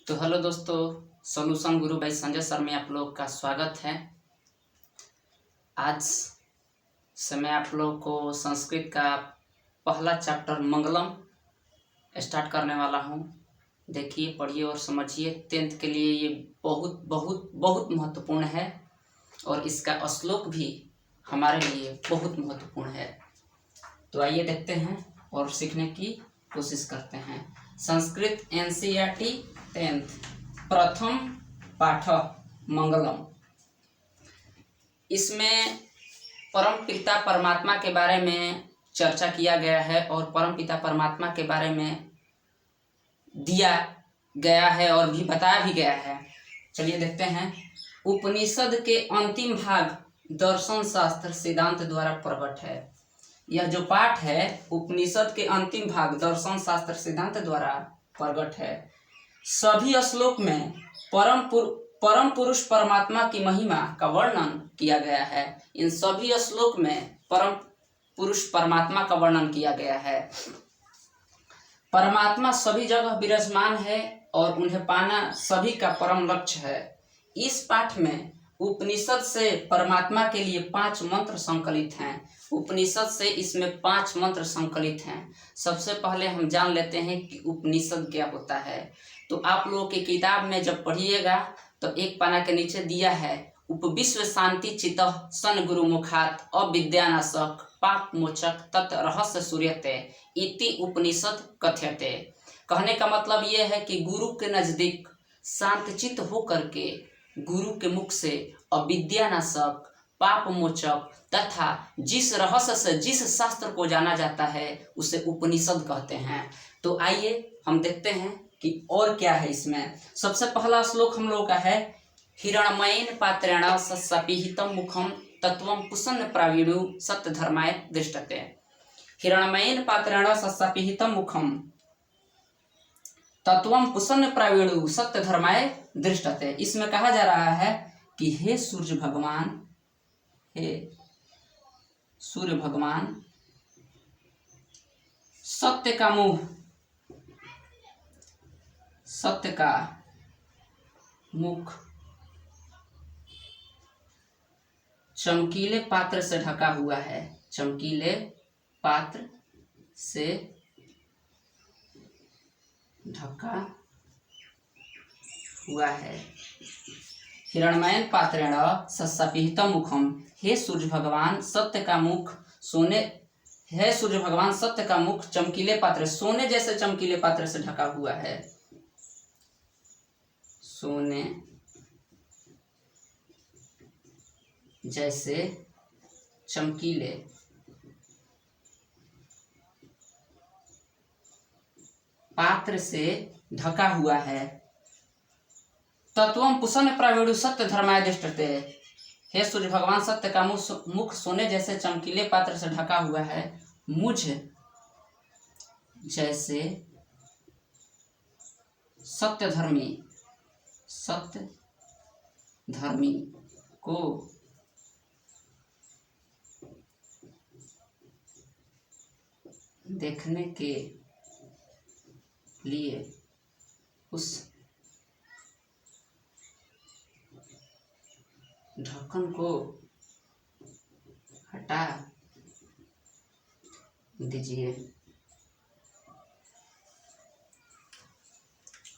तो हेलो दोस्तों, सॉल्यूशन गुरु भाई संजय सर में आप लोग का स्वागत है। आज से मैं आप लोग को संस्कृत का पहला चैप्टर मंगलम स्टार्ट करने वाला हूँ। देखिए, पढ़िए और समझिए। 10th के लिए ये बहुत बहुत बहुत महत्वपूर्ण है और इसका श्लोक भी हमारे लिए बहुत महत्वपूर्ण है। तो आइए देखते हैं और सीखने की कोशिश करते हैं। संस्कृत NCERT 10th प्रथम पाठ मंगलम। इसमें परम पिता परमात्मा के बारे में चर्चा किया गया है और परम पिता परमात्मा के बारे में दिया गया है और भी बताया भी गया है। चलिए देखते हैं। उपनिषद के अंतिम भाग दर्शन शास्त्र सिद्धांत द्वारा प्रकट है। यह जो पाठ है उपनिषद के अंतिम भाग दर्शन शास्त्र सिद्धांत द्वारा प्रकट है। सभी श्लोक में परम पुरुष परमात्मा की महिमा का वर्णन किया गया है। इन सभी श्लोक में परम पुरुष परमात्मा का वर्णन किया गया है। परमात्मा सभी जगह विराजमान है और उन्हें पाना सभी का परम लक्ष्य है। इस पाठ में उपनिषद से परमात्मा के लिए 5 मंत्र संकलित हैं। उपनिषद से इसमें 5 मंत्र संकलित हैं। सबसे पहले हम जान लेते हैं कि उपनिषद क्या होता है। तो आप लोगों की किताब में जब पढ़िएगा तो एक पन्ना के नीचे दिया है, उपविश्व शांति चितः सन गुरु मुखात अविद्यानाशक पाप मोचक तत् रहस्य सूर्यते इति उपनिषद कथ्यते। कहने का मतलब ये है कि गुरु के नजदीक शांतचित्त होकर के गुरु के मुख से अविद्यानाशक पाप मोचक तथा जिस रहस्य से जिस शास्त्र को जाना जाता है उसे उपनिषद कहते हैं। तो आइए हम देखते हैं कि और क्या है इसमें। सबसे पहला श्लोक हम लोग का है, हिरण्मयेन पात्रेण सपिहितं मुखम तत्वं पुसन्न प्रावीणु सत्य धर्माय दृष्टते। हिरण्मयेन पात्रेण सपिहितं मुखम तत्वं पुसन्न प्रावीणु सत्य धर्माय दृष्टते। इसमें कहा जा रहा है कि हे सूर्य भगवान, हे सूर्य भगवान, सत्य का मुख, सत्य का मुख चमकीले पात्र से ढका हुआ है। चमकीले पात्र से ढका हुआ है। हिरण्मयेन पात्रेण सपिहितं मुखम, हे सूर्य भगवान सत्य का मुख सोने, हे सूर्य भगवान सत्य का मुख चमकीले पात्र, सोने जैसे चमकीले पात्र से ढका हुआ है। सोने जैसे चमकीले पात्र से ढका हुआ है। तत्वं पुसन्न प्रावीणु सत्य धर्माय दृष्टते। हे सूर्य भगवान सत्य का मुख सोने जैसे चमकीले पात्र से ढका हुआ है। मुझ जैसे सत्य धर्मी को देखने के लिए उस ढक्कन को हटा दीजिए।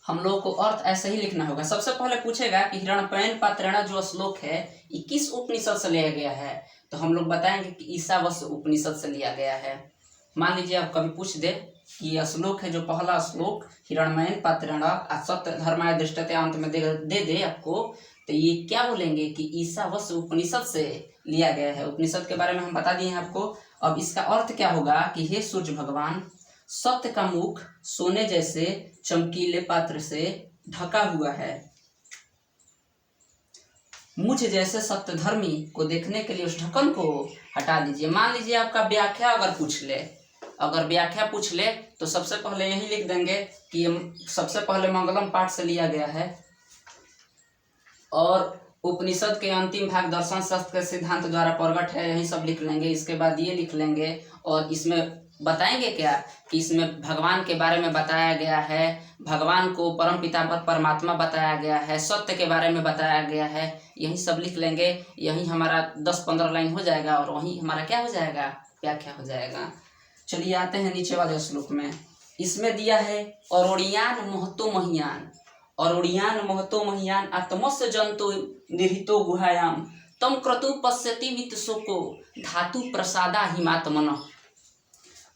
हम लोगों को अर्थ ऐसे ही लिखना होगा। सबसे पहले पूछेगा कि हिरण्मयेन पात्रेण जो श्लोक है ये किस उपनिषद से लिया गया है, तो हम लोग बताएंगे कि ईशावास्य उपनिषद से लिया गया है। मान लीजिए आप कभी पूछ दे कि यह श्लोक है, जो पहला श्लोक हिरण्मयेन पात्रेण सत्य धर्माय दृष्टते अंत में दे दे आपको, तो ये क्या बोलेंगे कि ईशावास्य उपनिषद से लिया गया है। उपनिषद के बारे में हम बता दिए हैं आपको। अब इसका अर्थ क्या होगा कि हे सूर्य भगवान सत्य का मुख सोने जैसे चमकीले पात्र से ढका हुआ है। मुझ जैसे सत्य धर्मी को देखने के लिए उस ढक्कन को हटा दीजिए। मान लीजिए आपका व्याख्या अगर पूछ ले तो सबसे पहले यही लिख देंगे कि सबसे पहले मंगलम पाठ से लिया गया है और उपनिषद के अंतिम भाग दर्शन शास्त्र के सिद्धांत द्वारा प्रकट है, यही सब लिख लेंगे। इसके बाद ये लिख लेंगे और इसमें बताएंगे क्या कि इसमें भगवान के बारे में बताया गया है, भगवान को परम पिता परमात्मा बताया गया है, सत्य के बारे में बताया गया है। यही सब लिख लेंगे, यही हमारा 10-15 लाइन हो जाएगा और वही हमारा क्या हो जाएगा, व्याख्या हो जाएगा। चलिए आते हैं नीचे वाले श्लोक में। इसमें दिया है अरोड़ियान महतो महियान, अरोड़ियान महतो महियान आत्मस्य जंतु निहितो गुहायाम तम क्रतु पश्यति वित्त शोको धातु प्रसादा हिमात्मन।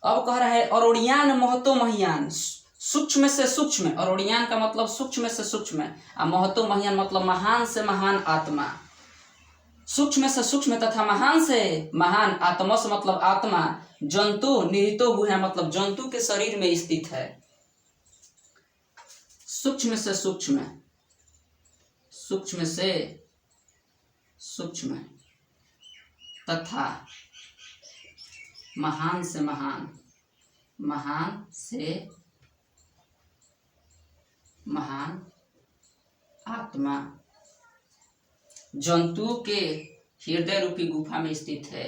अब कह रहा है अरोड़ियान महतो महियान, सूक्ष्म से सूक्ष्म, अरोड़ियान का मतलब सूक्ष्म से सूक्ष्म और महतो महियान मतलब महान से महान आत्मा। सूक्ष्म से सूक्ष्म तथा महान से महान आत्मा से मतलब आत्मा, जंतु निहितो गुहा मतलब जंतु के शरीर में स्थित है। सूक्ष्म से सूक्ष्म, सूक्ष्म से सूक्ष्म तथा महान से महान, महान से महान आत्मा जंतु के हृदय रूपी गुफा में स्थित है।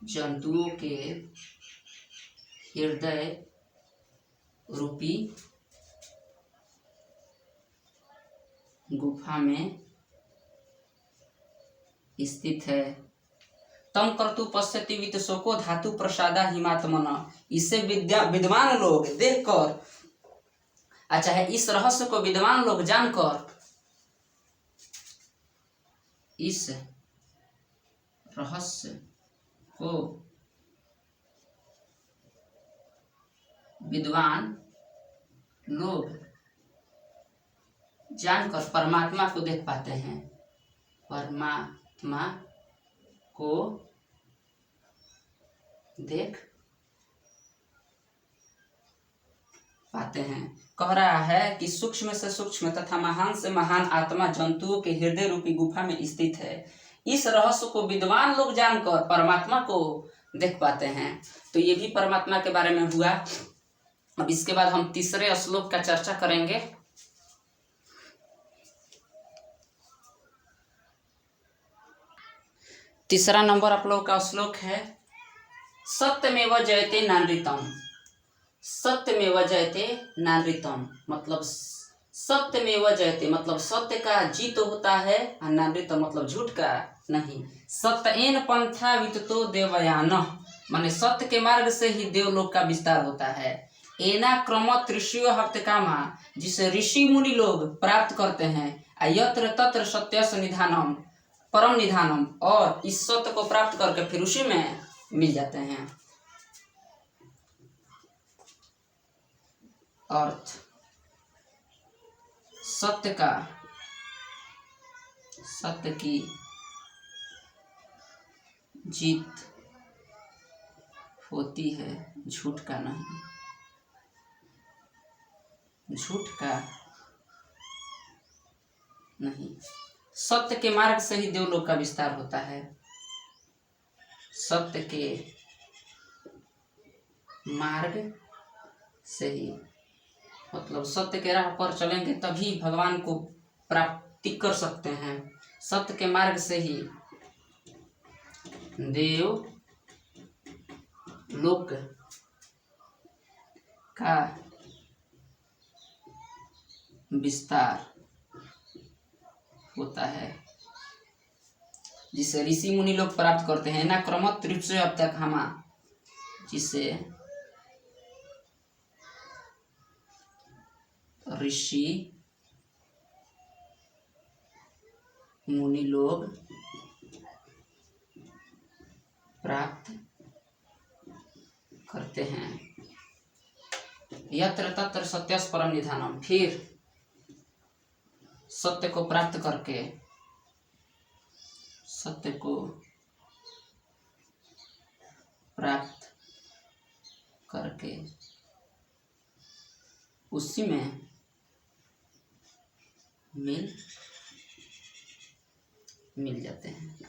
जंतुओं के हृदय रूपी गुफा में स्थित है। तम कर्तु पश्यति वित्त शोको धातु प्रसादा हिमात्मन। इसे विद्वान लोग देखकर, अच्छा है, इस रहस्य को विद्वान लोग जानकर, इस रहस्य को विद्वान लोग जानकर परमात्मा को देख पाते हैं, परमात्मा को देख पाते हैं। कह रहा है कि सूक्ष्म से सूक्ष्म तथा महान से महान आत्मा जंतुओं के हृदय रूपी गुफा में स्थित है। इस रहस्य को विद्वान लोग जानकर परमात्मा को देख पाते हैं। तो ये भी परमात्मा के बारे में हुआ। अब इसके बाद हम तीसरे श्लोक का चर्चा करेंगे। तीसरा नंबर आप लोग का श्लोक है सत्यमेव जयते नानृतम। सत्यमेव जयते नानृतम मतलब सत्यमेव जयते मतलब सत्य का जीत होता है, और नानृतम मतलब झूठ का नहीं। सत्येन पंथा विततो देवयान माने सत्य के मार्ग से ही देवलोक का विस्तार होता है। एना क्रम त्रिशियो हप्तकामा जिसे ऋषि मुनि लोग प्राप्त करते हैं। यत्र तत्र सत्य निधानम परम निधानम, और इस सत्य को प्राप्त करके फिर उसी में मिल जाते हैं। अर्थ सत्य का, सत्य की जीत होती है, झूठ का नहीं, झूठ का नहीं। सत्य के मार्ग से ही देवलोक का विस्तार होता है। सत्य के मार्ग से ही मतलब सत्य के राह पर चलेंगे तभी भगवान को प्राप्ति कर सकते हैं। सत्य के मार्ग से ही देव लोक का विस्तार होता है, जिसे ऋषि मुनि लोग प्राप्त करते हैं ना। क्रम त्रिपसे अब तक हमा जिसे ऋषि मुनि लोग प्राप्त करते हैं। यत्र तत्र सत्यस परम निधानम, फिर सत्य को प्राप्त करके, सत्य को प्राप्त करके उसी में मिल जाते हैं।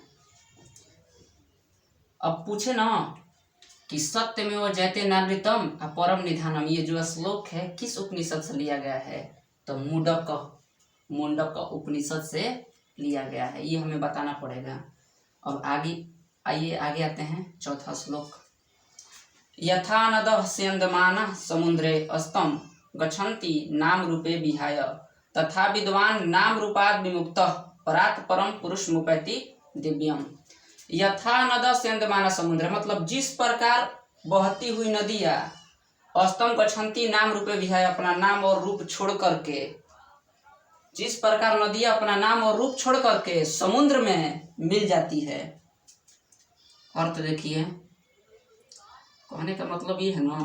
अब पूछे ना कि सत्य में वो जयते नानृतम परम निधानम, ये जो श्लोक है किस उपनिषद से लिया गया है? तो मुंडक उपनिषद से लिया गया है, ये हमें बताना पड़ेगा। अब आगे आइए आगे आते हैं चौथा श्लोक। यथा नदः स्यन्दमानः समुद्रे अस्तम गच्छन्ति नाम रूपे विहाय तथा विद्वान नाम रूपाद विमुक्तः परात् परम पुरुषमुपैति दिव्यम। यथा नदः स्यन्दमानः समुद्र मतलब जिस प्रकार बहती हुई नदियाँ अस्तम गच्छन्ति नाम रूपे विहाय अपना नाम और रूप छोड़ करके, जिस प्रकार नदियाँ अपना नाम और रूप छोड़ करके समुद्र में मिल जाती है। अर्थ देखिए, कहने का मतलब ये है ना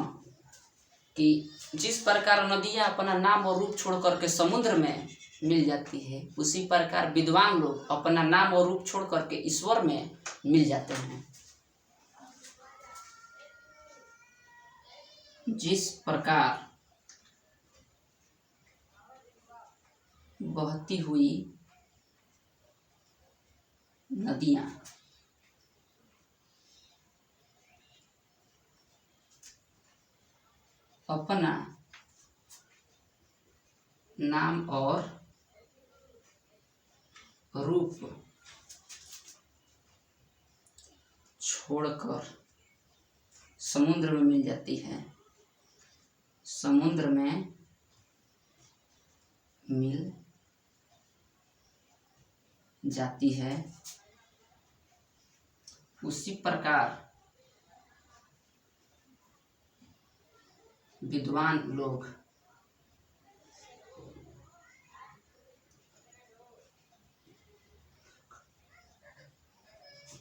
कि जिस प्रकार नदियाँ अपना नाम और रूप छोड़ करके समुद्र में मिल जाती है, उसी प्रकार विद्वान लोग अपना नाम और रूप छोड़ करके ईश्वर में मिल जाते हैं। जिस प्रकार बहती हुई नदियाँ अपना नाम और रूप छोड़कर समुद्र में मिल जाती है, समुद्र में मिल जाती है, उसी प्रकार विद्वान लोग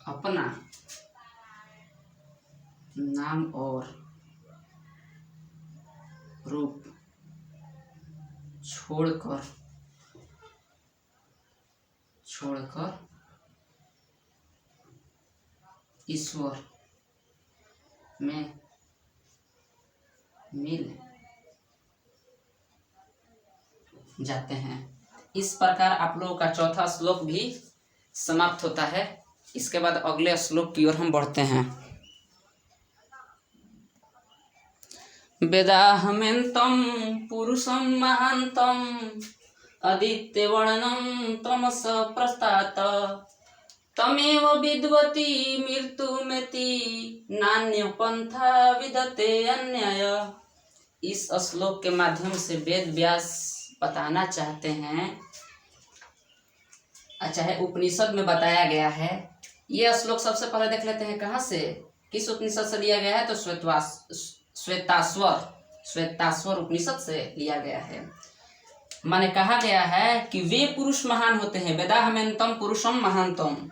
अपना नाम और रूप छोड़कर ईश्वर में मिल जाते हैं। इस प्रकार आप लोगों का चौथा श्लोक भी समाप्त होता है। इसके बाद अगले श्लोक की ओर हम बढ़ते हैं। वेदाहमेन्तं पुरुषं महान्तं आदित्यवर्णनं तमस प्रस्तात् तमेव विद्वति मृत्युमेति नान्य पंथा विदते अन्यय। इस श्लोक के माध्यम से वेद व्यास बताना चाहते हैं, अच्छा है उपनिषद में बताया गया है। यह श्लोक सबसे पहले देख लेते हैं कहाँ से, किस उपनिषद से लिया गया है, तो श्वेताश्वर उपनिषद से लिया गया है। माने कहा गया है कि वे पुरुष महान होते हैं, वेदाहमेन्तं पुरुषं महान्तम,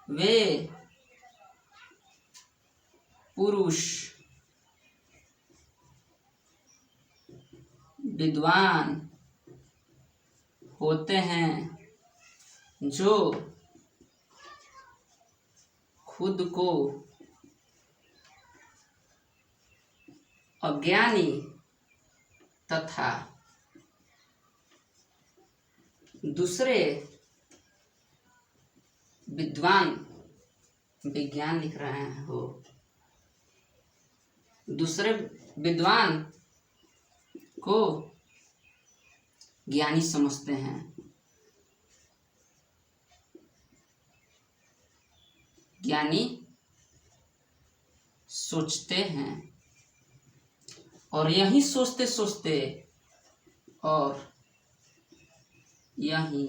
वे पुरुष विद्वान होते हैं जो खुद को अज्ञानी तथा दूसरे विद्वान, विज्ञान लिख रहे हैं हो, दूसरे विद्वान को ज्ञानी समझते हैं। ज्ञानी सोचते हैं और यही सोचते सोचते और यही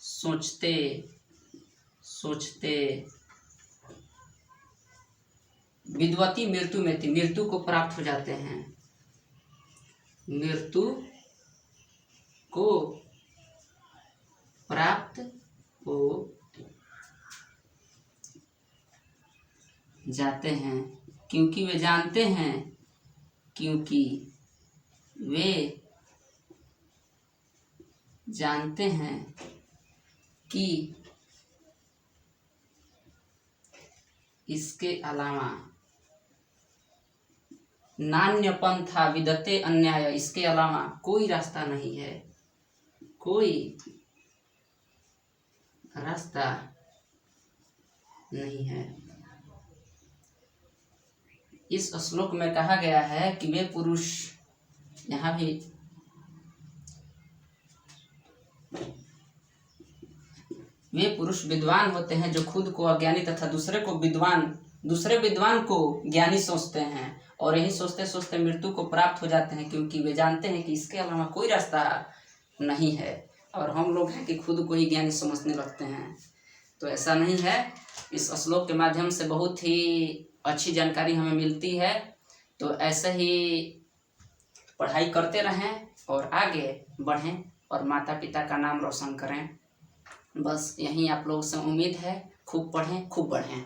सोचते सोचते विद्वती मृत्यु में मृत्यु को प्राप्त हो जाते हैं, मृत्यु को प्राप्त हो जाते हैं, क्योंकि वे जानते हैं, क्योंकि वे जानते हैं कि इसके अलावा नान्य पंथा विदते अन्याय, इसके अलावा कोई रास्ता नहीं है, कोई रास्ता नहीं है। इस श्लोक में कहा गया है कि वे पुरुष, यहाँ भी वे पुरुष विद्वान होते हैं जो खुद को अज्ञानी तथा दूसरे विद्वान को ज्ञानी सोचते हैं और यही सोचते सोचते मृत्यु को प्राप्त हो जाते हैं, क्योंकि वे जानते हैं कि इसके अलावा कोई रास्ता नहीं है। और हम लोग हैं कि खुद को ही ज्ञानी समझने लगते हैं। तो ऐसा नहीं है। इस श्लोक के माध्यम से बहुत ही अच्छी जानकारी हमें मिलती है। तो ऐसे ही पढ़ाई करते रहें और आगे बढ़ें और माता पिता का नाम रोशन करें। बस यही आप लोगों से उम्मीद है। खूब पढ़ें, खूब बढ़ें।